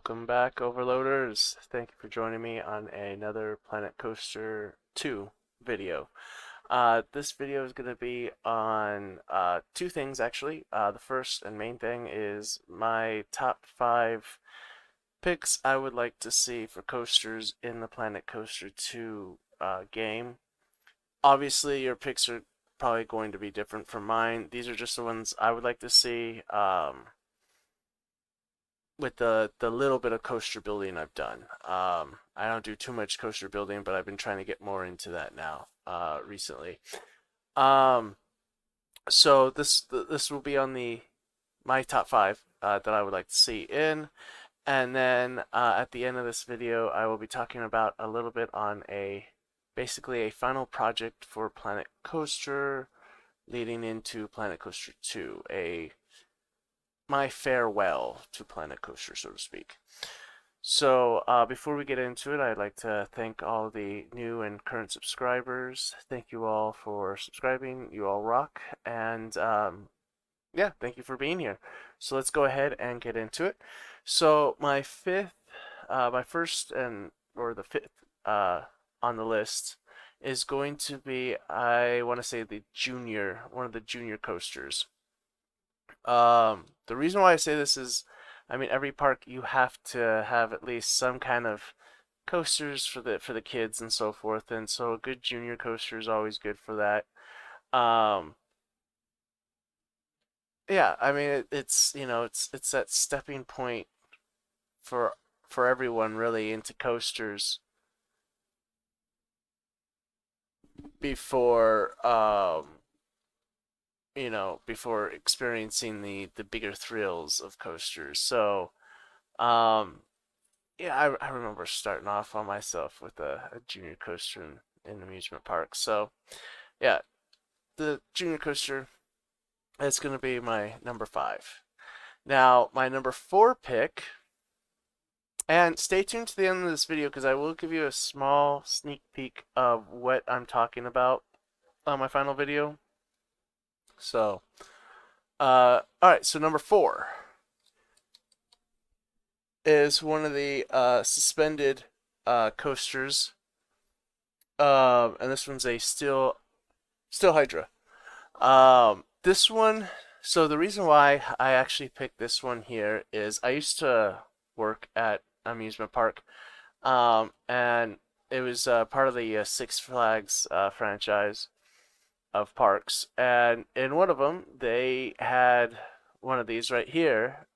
Welcome back, Overloaders. Thank you for joining me on another Planet Coaster 2 video. This video is going to be on two things, actually. The first and main thing is my top 5 picks I would like to see for coasters in the Planet Coaster 2 game. Obviously, your picks are probably going to be different from mine. These are just the ones I would like to see. With the little bit of coaster building I've done. I don't do too much coaster building, but I've been trying to get more into that now recently. Um, so this will be on the my top 5 that I would like to see in, and then at the end of this video, I will be talking about a little bit on basically a final project for Planet Coaster leading into Planet Coaster 2, my farewell to Planet Coaster, so to speak. So before we get into it, I'd like to thank all the new and current subscribers. Thank you all for subscribing. You all rock. And yeah, thank you for being here. So let's go ahead and get into it. So my first or the fifth on the list is going to be, I want to say, one of the junior coasters. The reason why I say this is, I mean, every park you have to have at least some kind of coasters for the kids and so forth, and so a good junior coaster is always good for that. Yeah, I mean, it's it's that stepping point for everyone really into coasters before before experiencing the bigger thrills of coasters. So, um, yeah, I remember starting off on myself with a junior coaster in amusement parks. So, yeah, the junior coaster is going to be my number 5. Now, my number 4 pick, and stay tuned to the end of this video because I will give you a small sneak peek of what I'm talking about on my final video. So, alright, so number 4 is one of the suspended coasters, and this one's a Steel Hydra. This one, so the reason why I actually picked this one here is I used to work at amusement park, and it was part of the Six Flags franchise of parks, and in one of them they had one of these right here,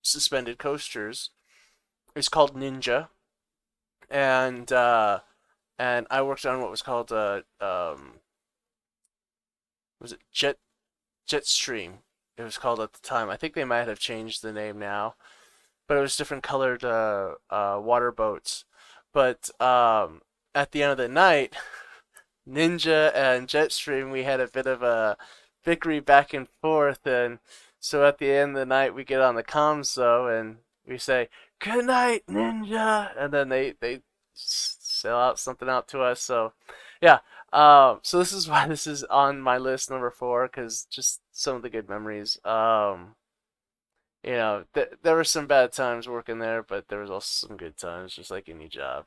suspended coasters. It's called Ninja, and I worked on what was called was it Jetstream? It was called at the time. I think they might have changed the name now, but it was different colored water boats. But at the end of the night, Ninja and Jetstream, we had a bit of a victory back and forth, and so at the end of the night, we get on the comms though, and we say, "Good night, Ninja," and then they sell out something out to us. So, yeah. So this is why this is on my list number 4, because just some of the good memories. There were some bad times working there, but there was also some good times, just like any job.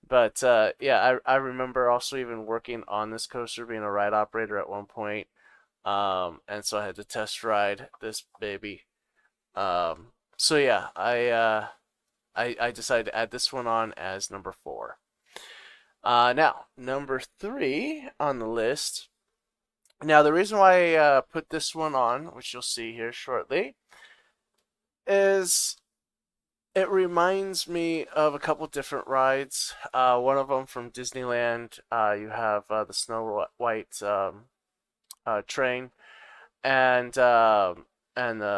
But yeah, I remember also even working on this coaster, being a ride operator at one point. And so I had to test ride this baby. So yeah, I decided to add this one on as number 4. Now, number 3 on the list. Now, the reason why I put this one on, which you'll see here shortly, is it reminds me of a couple different rides. One of them from Disneyland. You have the Snow White train, and the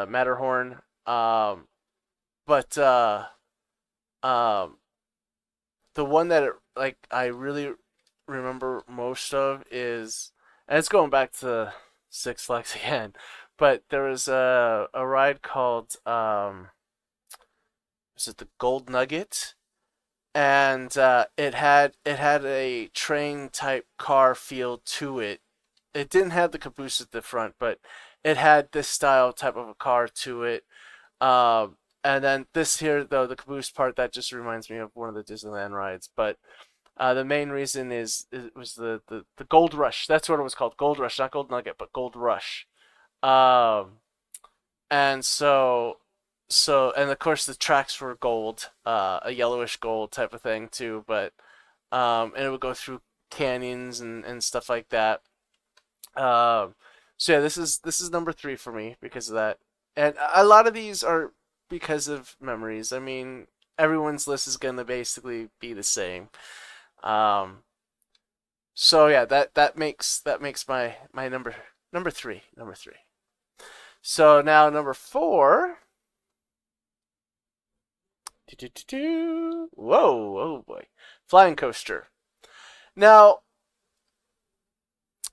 Matterhorn. But the one that I really remember most of is, and it's going back to Six Flags again, but there was a ride called was it the Gold Nugget? And it had a train type car feel to it. It didn't have the caboose at the front, but it had this style type of a car to it. And then this here, though, the caboose part, that just reminds me of one of the Disneyland rides. But the main reason is it was the Gold Rush. That's what it was called, Gold Rush, not Gold Nugget, but Gold Rush. Um, and and of course the tracks were gold, a yellowish gold type of thing too. But and it would go through canyons and stuff like that. Um, so yeah, this is number three for me because of that, and a lot of these are because of memories. I mean, everyone's list is gonna basically be the same. Um, so yeah, that makes my number three. So now number four. Whoa, oh boy, flying coaster. Now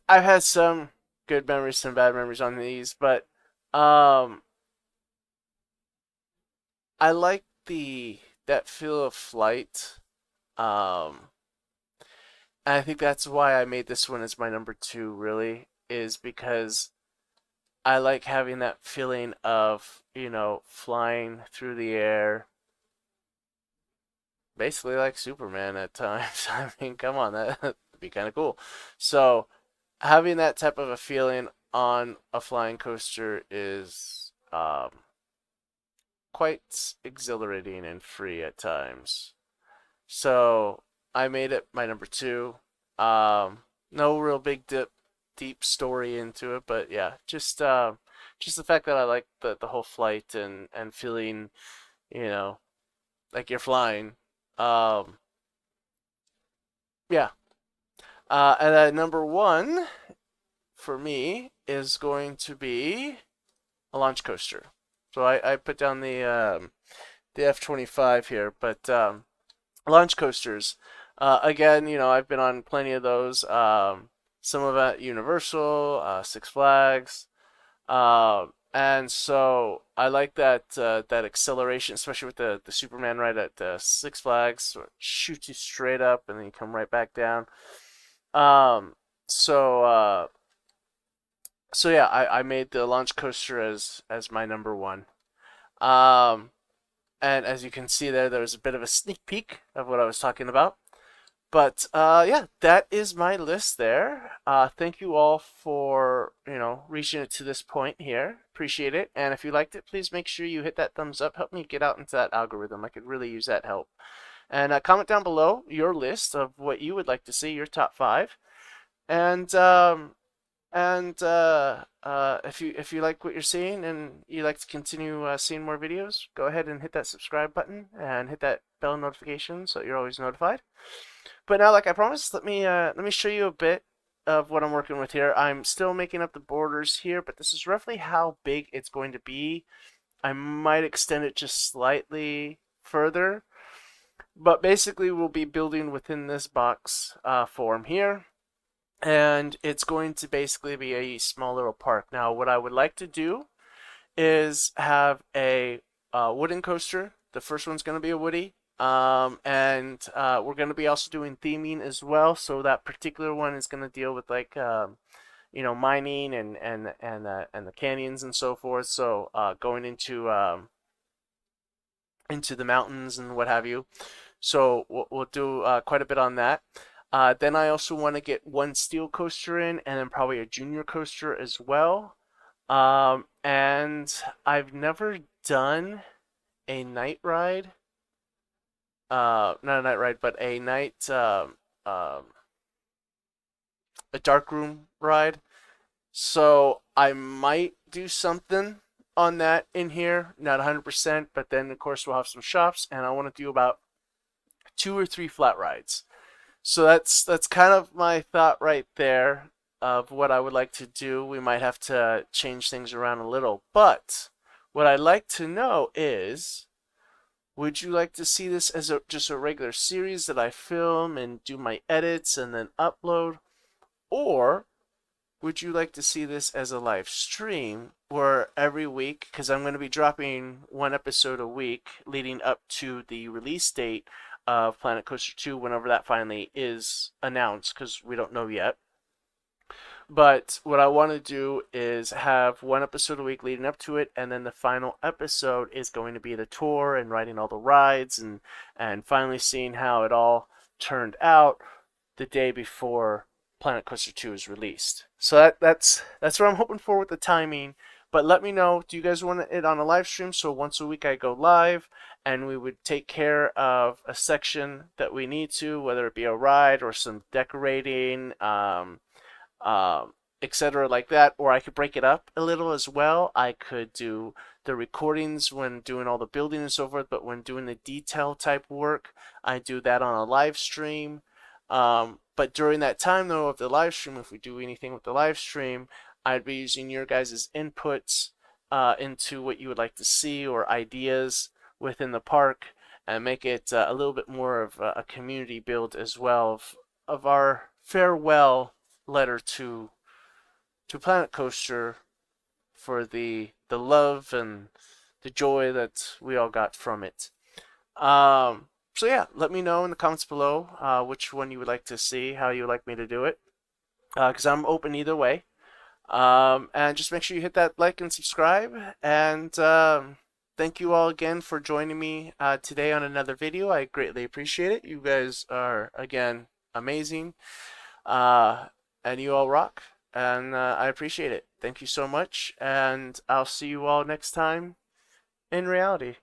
I've had some good memories, some bad memories on these, but um, I like the that feel of flight. Um, and I think that's why I made this one as my number two. Really, is because I like having that feeling of flying through the air, basically like Superman at times. I mean, come on, that'd be kind of cool. So having that type of a feeling on a flying coaster is quite exhilarating and free at times. So I made it my number two. No real big deep story into it, but yeah, just the fact that I like the whole flight and feeling, you know, like you're flying. Um, yeah. And then number one for me is going to be a launch coaster. So I put down the F-25 here, but launch coasters. Again, I've been on plenty of those. Some of it Universal, Six Flags, and so I like that acceleration, especially with the Superman ride at Six Flags. So it shoots you straight up, and then you come right back down. Um, so uh, so yeah, I made the launch coaster as my number one. Um, and as you can see there was a bit of a sneak peek of what I was talking about. But yeah, that is my list there. Thank you all for reaching it to this point here. Appreciate it. And if you liked it, please make sure you hit that thumbs up. Help me get out into that algorithm. I could really use that help. And comment down below your list of what you would like to see, your top five. And if you like what you're seeing and you like to continue seeing more videos, go ahead and hit that subscribe button and hit that bell notification so you're always notified. But now, like I promised, let me show you a bit of what I'm working with here. I'm still making up the borders here, but this is roughly how big it's going to be. I might extend it just slightly further, but basically we'll be building within this box form here, and it's going to basically be a small little park. Now, what I would like to do is have a wooden coaster. The first one's going to be a Woody. And we're going to be also doing theming as well. So that particular one is going to deal with like mining and the canyons and so forth. So going into the mountains and what have you. So we'll do quite a bit on that. Then I also want to get one steel coaster in, and then probably a junior coaster as well. And I've never done a night ride. Not a night ride, but a dark room ride. So I might do something on that in here, not 100%, but then of course we'll have some shops, and I want to do about 2 or 3 flat rides. So that's kind of my thought right there of what I would like to do. We might have to change things around a little, but what I'd like to know is, would you like to see this as just a regular series that I film and do my edits and then upload? Or would you like to see this as a live stream where every week, because I'm going to be dropping one episode a week leading up to the release date of Planet Coaster 2 whenever that finally is announced, because we don't know yet. But what I want to do is have one episode a week leading up to it, and then the final episode is going to be the tour and riding all the rides and finally seeing how it all turned out the day before Planet Coaster 2 is released. So that's what I'm hoping for with the timing. But let me know, do you guys want it on a live stream? So once a week I go live and we would take care of a section that we need to, whether it be a ride or some decorating, etc. like that. Or I could break it up a little as well. I could do the recordings when doing all the building and so forth, but when doing the detail type work, I do that on a live stream. But during that time though of the live stream, if we do anything with the live stream, I'd be using your guys' inputs into what you would like to see or ideas within the park, and make it a little bit more of a community build as well of our farewell letter to Planet Coaster for the love and the joy that we all got from it. So yeah, let me know in the comments below which one you would like to see, how you would like me to do it, because I'm open either way. And just make sure you hit that like and subscribe. And thank you all again for joining me today on another video. I greatly appreciate it. You guys are, again, amazing. And you all rock. And I appreciate it. Thank you so much. And I'll see you all next time in reality.